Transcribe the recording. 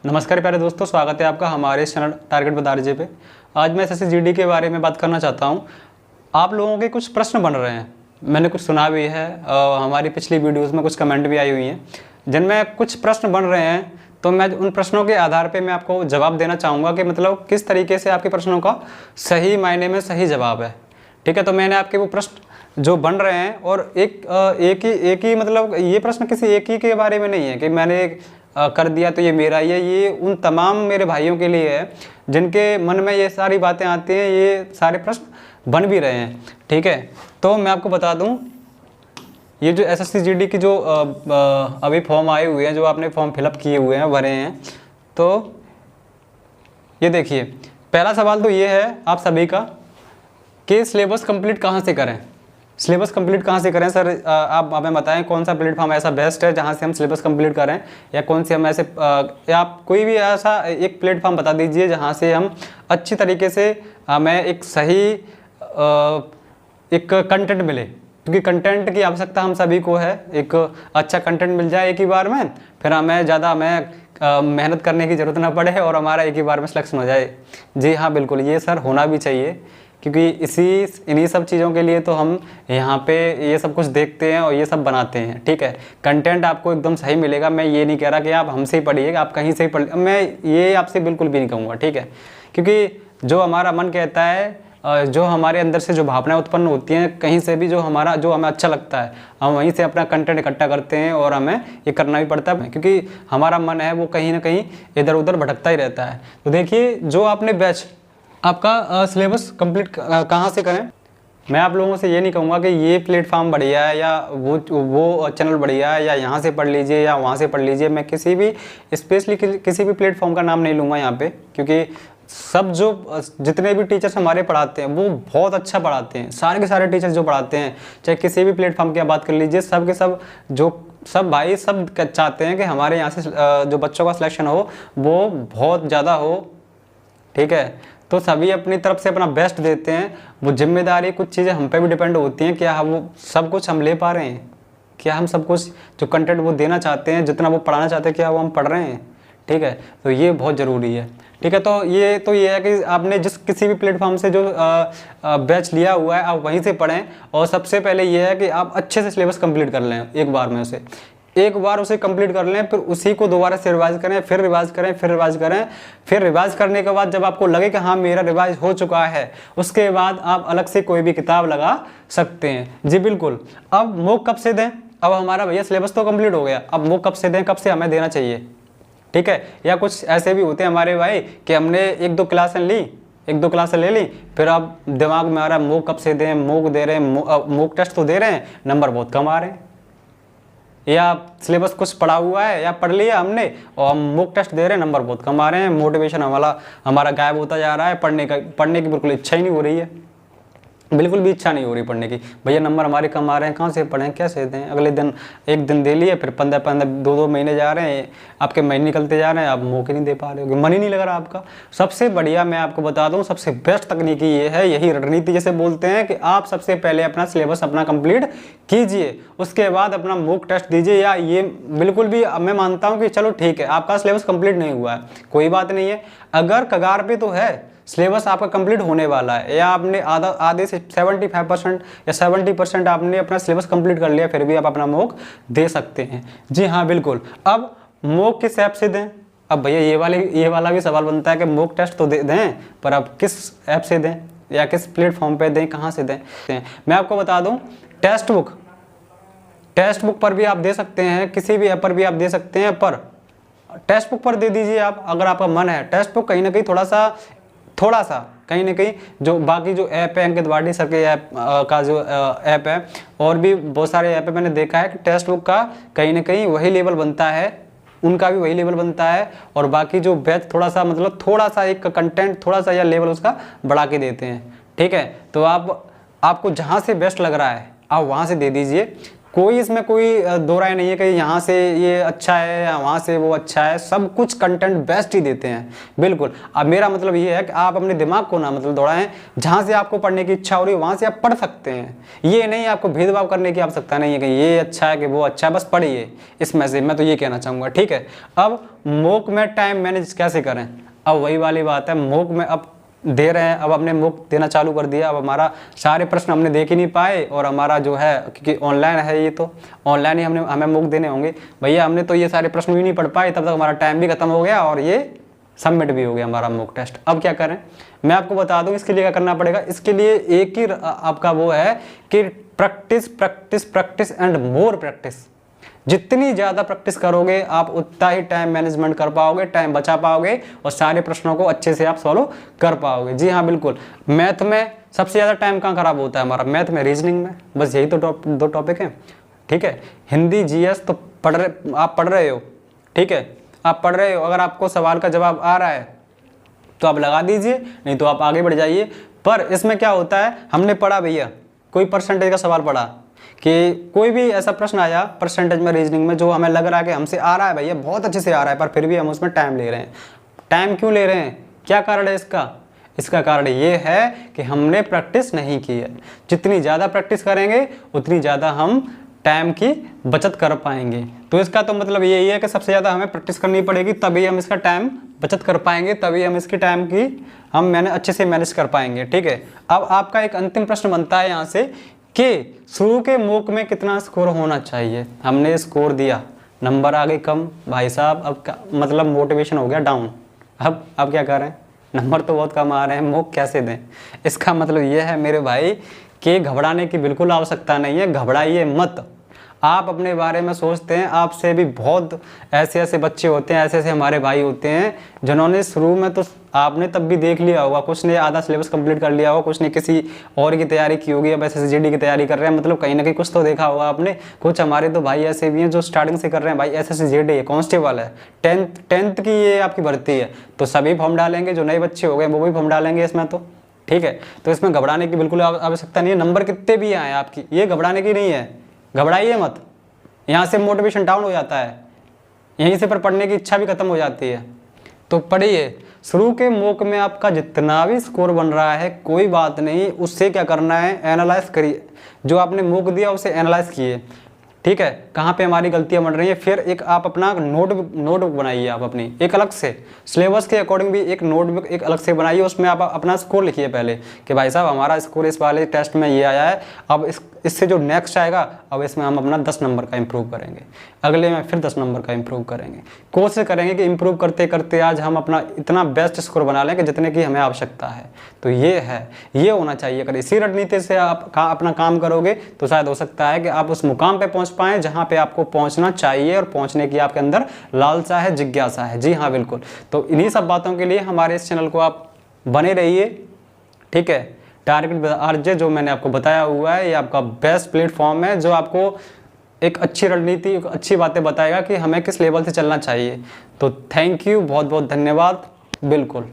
नमस्कार प्यारे दोस्तों, स्वागत है आपका हमारे इस चैनल टारगेट बता रहे पे। आज मैं एसएससी जीडी के बारे में बात करना चाहता हूं। आप लोगों के कुछ प्रश्न बन रहे हैं, मैंने कुछ सुना भी है, हमारी पिछली वीडियोस में कुछ कमेंट भी आई हुई हैं जिनमें कुछ प्रश्न बन रहे हैं। तो मैं उन प्रश्नों के आधार पर मैं आपको जवाब देना चाहूँगा कि मतलब किस तरीके से आपके प्रश्नों का सही मायने में सही जवाब है। ठीक है, तो मैंने आपके वो प्रश्न जो बन रहे हैं और एक ही मतलब ये प्रश्न किसी एक ही के बारे में नहीं है कि मैंने कर दिया तो ये मेरा ही है। ये उन तमाम मेरे भाइयों के लिए है जिनके मन में ये सारी बातें आती हैं, ये सारे प्रश्न बन भी रहे हैं। ठीक है, तो मैं आपको बता दूं, ये जो एसएससी जीडी की जो अभी फॉर्म आए हुए हैं, जो आपने फॉर्म फिलअप किए हुए हैं, भरे हैं, तो ये देखिए, पहला सवाल तो ये है आप सभी का कि सिलेबस कंप्लीट कहाँ से करें। सिलेबस कंप्लीट कहाँ से करें सर, आप हमें बताएं कौन सा प्लेटफॉर्म ऐसा बेस्ट है जहाँ से हम सिलेबस कंप्लीट करें, या कौन से हम ऐसे या आप कोई भी ऐसा एक प्लेटफॉर्म बता दीजिए जहाँ से हम अच्छी तरीके से हमें एक सही एक कंटेंट मिले, क्योंकि कंटेंट की आवश्यकता हम सभी को है। एक अच्छा कंटेंट मिल जाए एक ही बार में, फिर हमें मेहनत करने की ज़रूरत ना पड़े और हमारा एक ही बार में सिलेक्शन हो जाए। जी हाँ, बिल्कुल, ये सर होना भी चाहिए, क्योंकि इन्हीं सब चीज़ों के लिए तो हम यहाँ पे ये सब कुछ देखते हैं और ये सब बनाते हैं। ठीक है, कंटेंट आपको एकदम सही मिलेगा। मैं ये नहीं कह रहा कि आप हमसे ही पढ़िए, आप कहीं से ही पढ़, मैं ये आपसे बिल्कुल भी नहीं कहूँगा। ठीक है, क्योंकि जो हमारा मन कहता है, जो हमारे अंदर से जो भावनाएं उत्पन्न होती हैं, कहीं से भी जो हमें अच्छा लगता है, हम वहीं से अपना कंटेंट इकट्ठा करते हैं और हमें ये करना भी पड़ता है, क्योंकि हमारा मन है वो कहीं ना कहीं इधर उधर भटकता ही रहता है। तो देखिए, जो आपने बैच आपका सिलेबस कंप्लीट कहाँ से करें, मैं आप लोगों से ये नहीं कहूँगा कि ये प्लेटफॉर्म बढ़िया है या वो चैनल बढ़िया है, या यहाँ से पढ़ लीजिए या वहाँ से पढ़ लीजिए। मैं किसी भी स्पेशली किसी भी प्लेटफॉर्म का नाम नहीं लूँगा यहाँ पे, क्योंकि सब जो जितने भी टीचर्स हमारे पढ़ाते हैं वो बहुत अच्छा पढ़ाते हैं। सारे के सारे टीचर्स जो पढ़ाते हैं, चाहे किसी भी प्लेटफॉर्म की बात कर लीजिए, सब के सब सब भाई सब चाहते हैं कि हमारे यहाँ से जो बच्चों का सिलेक्शन हो वो बहुत ज़्यादा हो। ठीक है, तो सभी अपनी तरफ से अपना बेस्ट देते हैं। वो जिम्मेदारी, कुछ चीज़ें हम पे भी डिपेंड होती हैं, क्या हम वो सब कुछ हम ले पा रहे हैं, क्या हम सब कुछ जो कंटेंट वो देना चाहते हैं, जितना वो पढ़ाना चाहते हैं, क्या वो हम पढ़ रहे हैं। ठीक है, तो ये बहुत ज़रूरी है। ठीक है, तो ये है कि आपने जिस किसी भी प्लेटफॉर्म से जो बैच लिया हुआ है आप वहीं से पढ़ें, और सबसे पहले ये है कि आप अच्छे से सिलेबस कंप्लीट कर लें। एक बार में एक बार उसे कंप्लीट कर लें, फिर उसी को दोबारा से रिवाइज करें, फिर रिवाइज करें, फिर रिवाइज करें। फिर रिवाइज करने के बाद जब आपको लगे कि हाँ मेरा रिवाइज हो चुका है, उसके बाद आप अलग से कोई भी किताब लगा सकते हैं। जी बिल्कुल। अब मॉक कब से दें, अब हमारा भैया सिलेबस तो कंप्लीट हो गया, अब मॉक कब से दें, कब से हमें देना चाहिए। ठीक है, या कुछ ऐसे भी होते हैं हमारे भाई कि हमने एक दो क्लासें ले ली, फिर अब दिमाग में आ रहा है मॉक कब से दें, मॉक दे रहे हैं, मॉक टेस्ट तो दे रहे हैं, नंबर बहुत कम आ रहे हैं। या सिलेबस कुछ पढ़ा हुआ है या पढ़ लिया हमने और हम मॉक टेस्ट दे रहे हैं, नंबर बहुत कम आ रहे हैं, मोटिवेशन हमारा गायब होता जा रहा है, पढ़ने की बिल्कुल इच्छा ही नहीं हो रही है, बिल्कुल भी इच्छा नहीं हो रही पढ़ने की। भैया नंबर हमारे कम आ रहे हैं, कहाँ से पढ़ें, कैसे दें। अगले दिन एक दिन दे लिए, फिर 15 दो महीने जा रहे हैं, आपके महीने निकलते जा रहे हैं, आप मौके नहीं दे पा रहे हो, मन ही नहीं लग रहा आपका। सबसे बढ़िया मैं आपको बता दूं, सबसे बेस्ट तकनीकी ये है, यही रणनीति जैसे बोलते हैं कि आप सबसे पहले अपना सिलेबस अपना कंप्लीट कीजिए, उसके बाद अपना मॉक टेस्ट दीजिए। या ये बिल्कुल भी मैं मानता हूँ कि चलो ठीक है आपका सिलेबस कंप्लीट नहीं हुआ है, कोई बात नहीं है, अगर कगार पे तो है, सिलेबस आपका कंप्लीट होने वाला है, या आपने आधे से 75% या 70% आपने अपना सिलेबस कंप्लीट कर लिया, फिर भी आप अपना मॉक दे सकते हैं। जी हाँ बिल्कुल। अब मॉक किस ऐप से दें, अब भैया ये वाला भी सवाल बनता है कि मॉक टेस्ट तो दें, पर अब किस ऐप से दें या किस प्लेटफॉर्म पे दें, कहाँ से दें। मैं आपको बता दूँ, टेक्स्ट बुक पर भी आप दे सकते हैं, किसी भी ऐप पर भी आप दे सकते हैं, पर टेक्स्ट बुक पर दे दीजिए आप, अगर आपका मन है। टेक्स्ट बुक कहीं ना कहीं थोड़ा सा कहीं ना कहीं जो बाकी जो ऐप है, अंकित वाडी सर के ऐप का जो ऐप है, और भी बहुत सारे ऐप है, मैंने देखा है कि टेक्स्ट बुक का कहीं ना कहीं वही लेवल बनता है, उनका भी वही लेवल बनता है, और बाकी जो बैच थोड़ा सा एक कंटेंट थोड़ा सा या लेवल उसका बढ़ा के देते हैं। ठीक है, तो आपको जहाँ से बेस्ट लग रहा है आप वहाँ से दे दीजिए। कोई इसमें कोई दो राय नहीं है कि यहाँ से ये अच्छा है या वहाँ से वो अच्छा है, सब कुछ कंटेंट बेस्ट ही देते हैं बिल्कुल। अब मेरा मतलब ये है कि आप अपने दिमाग को ना मतलब दौड़ाएं, जहाँ से आपको पढ़ने की इच्छा हो रही है वहाँ से आप पढ़ सकते हैं। ये नहीं आपको भेदभाव करने की आवश्यकता नहीं है कि ये अच्छा है कि वो अच्छा है, बस पढ़िए इसमें से, मैं तो ये कहना चाहूँगा। ठीक है, अब मॉक में टाइम मैनेज कैसे करें, अब वही वाली बात है। मॉक में अब दे रहे हैं, अब हमने मॉक देना चालू कर दिया, अब हमारा सारे प्रश्न हमने देख ही नहीं पाए और हमारा जो है, क्योंकि ऑनलाइन है ये, तो ऑनलाइन ही हमें मॉक देने होंगे भैया। हमने तो ये सारे प्रश्न भी नहीं पढ़ पाए, तब तक हमारा टाइम भी खत्म हो गया और ये सबमिट भी हो गया हमारा मॉक टेस्ट। अब क्या करें, मैं आपको बता दूं इसके लिए क्या करना पड़ेगा। इसके लिए एक ही आपका वो है कि practice practice practice and more practice. जितनी ज़्यादा प्रैक्टिस करोगे आप उतना ही टाइम मैनेजमेंट कर पाओगे, टाइम बचा पाओगे और सारे प्रश्नों को अच्छे से आप सॉल्व कर पाओगे। जी हाँ बिल्कुल। मैथ में सबसे ज़्यादा टाइम कहाँ खराब होता है हमारा, मैथ में, रीजनिंग में, बस यही तो दो टॉपिक हैं। ठीक है, हिंदी जीएस तो आप पढ़ रहे हो, ठीक है, आप पढ़ रहे हो, अगर आपको सवाल का जवाब आ रहा है तो आप लगा दीजिए, नहीं तो आप आगे बढ़ जाइए। पर इसमें क्या होता है, हमने पढ़ा भैया, कोई परसेंटेज का सवाल पढ़ा कि कोई भी ऐसा प्रश्न आया परसेंटेज में, रीजनिंग में, जो हमें लग रहा है कि हमसे आ रहा है भैया, बहुत अच्छे से आ रहा है, पर फिर भी हम उसमें टाइम ले रहे हैं। टाइम क्यों ले रहे हैं, क्या कारण है इसका? इसका कारण ये है कि हमने प्रैक्टिस नहीं की है। जितनी ज़्यादा प्रैक्टिस करेंगे उतनी ज़्यादा हम टाइम की बचत कर पाएंगे। तो इसका तो मतलब यही है कि सबसे ज़्यादा हमें प्रैक्टिस करनी पड़ेगी, तभी हम इसका टाइम बचत कर पाएंगे, तभी हम इसकी टाइम की मैंने अच्छे से मैनेज कर पाएंगे। ठीक है, अब आपका एक अंतिम प्रश्न बनता है यहाँ से कि शुरू के मॉक में कितना स्कोर होना चाहिए। हमने स्कोर दिया, नंबर आ गए कम, भाई साहब अब मतलब मोटिवेशन हो गया डाउन। अब क्या करें, नंबर तो बहुत कम आ रहे हैं, मॉक कैसे दें? इसका मतलब ये है मेरे भाई कि घबराने की बिल्कुल आवश्यकता नहीं है, घबराइए मत। आप अपने बारे में सोचते हैं, आपसे भी बहुत ऐसे ऐसे बच्चे होते हैं, ऐसे ऐसे हमारे भाई होते हैं जिन्होंने शुरू में, तो आपने तब भी देख लिया होगा, कुछ ने आधा सिलेबस कंप्लीट कर लिया होगा, कुछ ने किसी और की तैयारी की होगी, अब SSGD की तैयारी कर रहे हैं, मतलब कहीं ना कहीं कुछ तो देखा होगा आपने। कुछ हमारे तो भाई ऐसे भी हैं जो स्टार्टिंग से कर रहे हैं, भाई SSGD कांस्टेबल है, टेंथ की ये आपकी भर्ती है, तो सभी फॉर्म डालेंगे, जो नए बच्चे हो गए वो भी फॉर्म डालेंगे इसमें। तो ठीक है, तो इसमें घबराने की बिल्कुल आवश्यकता नहीं है। नंबर कितने भी आए आपकी, ये घबराने की नहीं है, घबराइए मत। यहाँ से मोटिवेशन डाउन हो जाता है, यहीं से पर पढ़ने की इच्छा भी खत्म हो जाती है। तो पढ़िए, शुरू के मॉक में आपका जितना भी स्कोर बन रहा है कोई बात नहीं, उससे क्या करना है, एनालाइज करिए। जो आपने मॉक दिया उसे एनालाइज किए, ठीक है, कहाँ पे हमारी गलतियाँ बन रही हैं। फिर एक आप अपना नोटबुक बनाइए, आप अपनी एक अलग से सिलेबस के अकॉर्डिंग भी एक नोटबुक एक अलग से बनाइए। उसमें आप अपना स्कोर लिखिए पहले कि भाई साहब हमारा स्कोर इस वाले टेस्ट में ये आया है, अब इससे जो नेक्स्ट आएगा अब इसमें हम अपना 10 नंबर का इम्प्रूव करेंगे, अगले में फिर 10 नंबर का इम्प्रूव करेंगे। कोशिश करेंगे कि इम्प्रूव करते करते आज हम अपना इतना बेस्ट स्कोर बना लें कि जितने की हमें आवश्यकता है। तो ये है, ये होना चाहिए। अगर इसी रणनीति से आप अपना काम करोगे तो शायद हो सकता है कि आप उस मुकाम पे पहुंच पाएं जहां पे आपको पहुंचना चाहिए और पहुंचने की आपके अंदर लालसा है, जिज्ञासा है। जी हाँ बिल्कुल। तो इन्हीं सब बातों के लिए हमारे इस चैनल को आप बने रहिए, ठीक है। टारगेट RJ जो मैंने आपको बताया हुआ है, ये आपका बेस्ट प्लेटफॉर्म है जो आपको एक अच्छी रणनीति, अच्छी बातें बताएगा कि हमें किस लेवल से चलना चाहिए। तो थैंक यू, बहुत बहुत धन्यवाद। बिल्कुल।